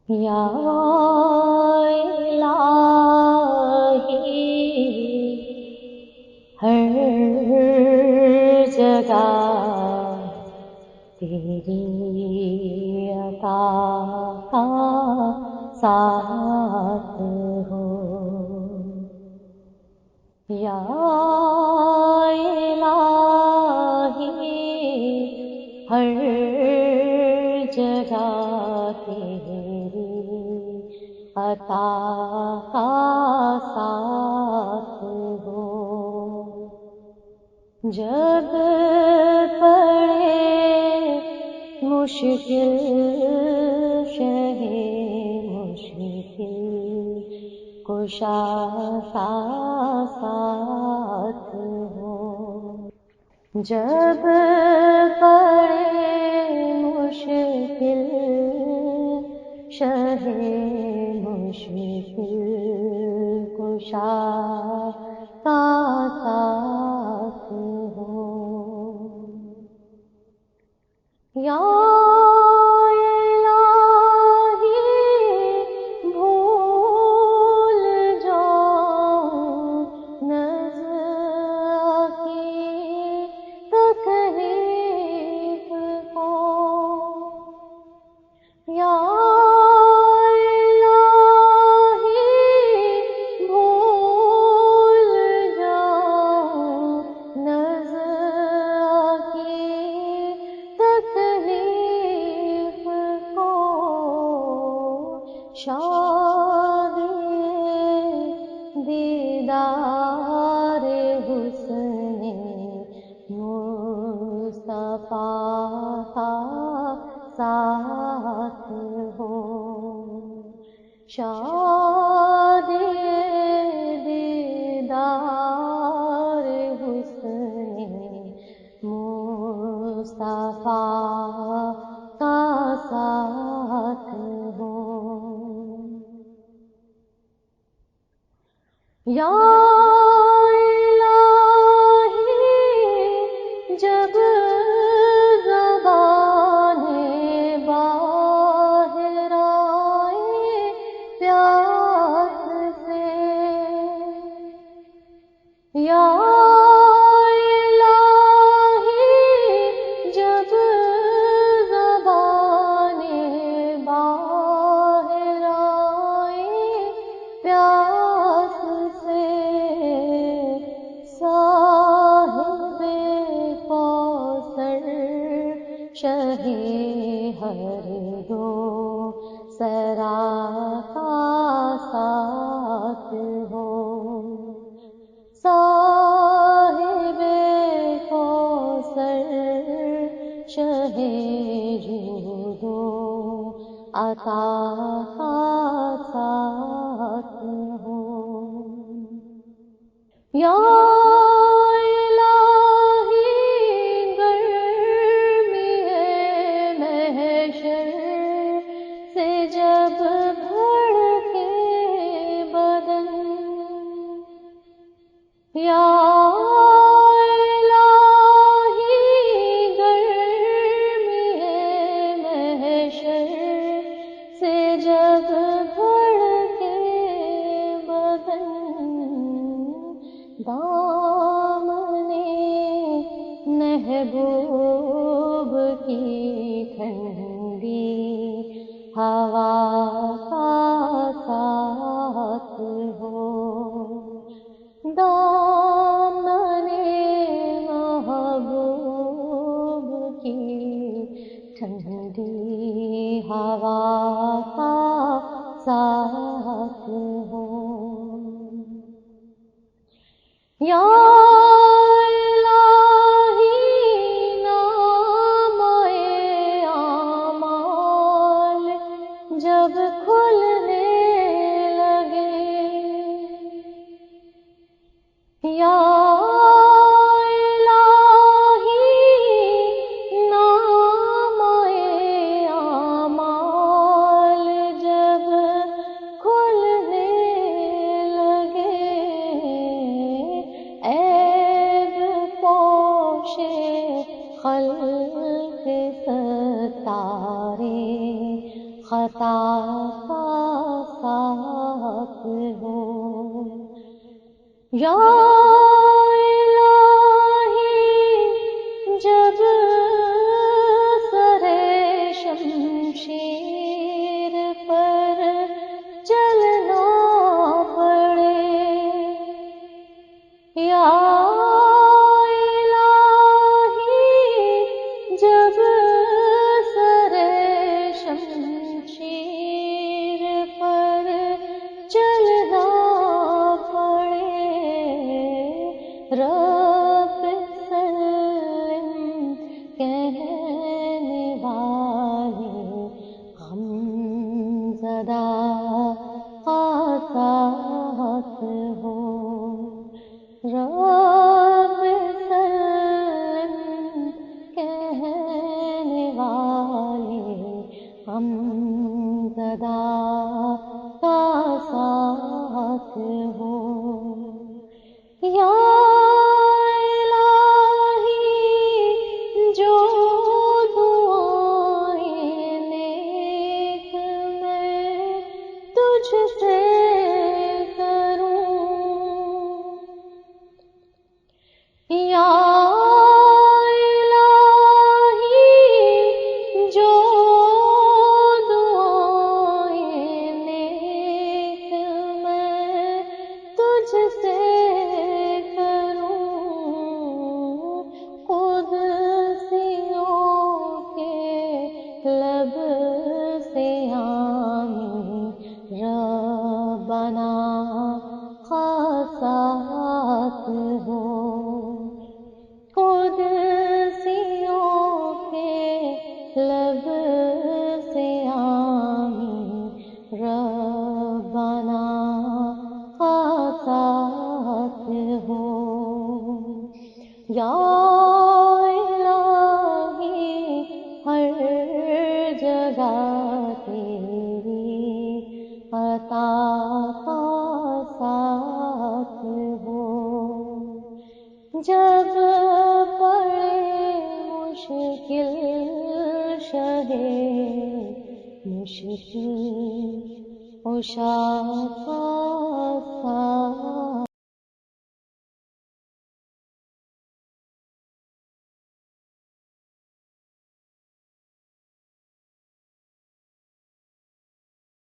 یا الہی ہر جگہ تیری عطا کا ساتھ ہو، یا الہی ہر جگہ تیری عطا کا ساتھ ہو، جب پڑے مشکل شہ مشکل کشا کا ساتھ ہو، جب پڑے مشکل شہ مشکل کشا کا ساتھ ہو، یا الہی بھول جاؤں نظر کی تکلیف کو، یا الہی بھول جاؤں نظر کی تکلیف کو، شادی دیدار حسن مصطفیٰ کا ساتھ ہو، شادی دیدار حسن مصطفیٰ کا ساتھ ہو، یا الہی جب زبانیں باہر آئے پیاس سے، یا الہی جب زبانیں باہر آئے پیاس سے، صاحب کوثر شہ ہر دو سرا کا ساتھ ہو، صاحب کوثر شہ جود و عطا کا ساتھ ہو، یا الہی گرمی محشر سے جب بھڑکے بدن، یا الہی گرمی محشر سے جب بھڑکے بدن، دامن محبوب کی ٹھنڈی ہوا کا ساتھ ہو، دامن محبوب کی ٹھنڈی ہوا کا ساتھ ہو، یا الہی نامۂ اعمال جب کھلنے لگے، یا الہی نامۂ اعمال جب کھلنے خطا کا ساتھ ہو. یا الہی جب سر شمشیر پر چلنا پڑے، یا الہی جب سر شمشیر پر چلنا پڑے، رب سلم کہنے والے غم زدہ کا ساتھ ہو. رب سلم کہنے والے غم زدہ کا ساتھ ہو. یا الہی جو دعائیں نیک میں تجھ سے کروں، یا الہی جو دعائیں نیک میں تجھ سے لب سے آمین ربنا خاصات ہو. قدسیوں کے لب سے آمین ربنا خاصات ہو. یا ہر جگہ تیری عطا کا ساتھ ہو. جب پڑے مشکل شہے مشکل کشا کا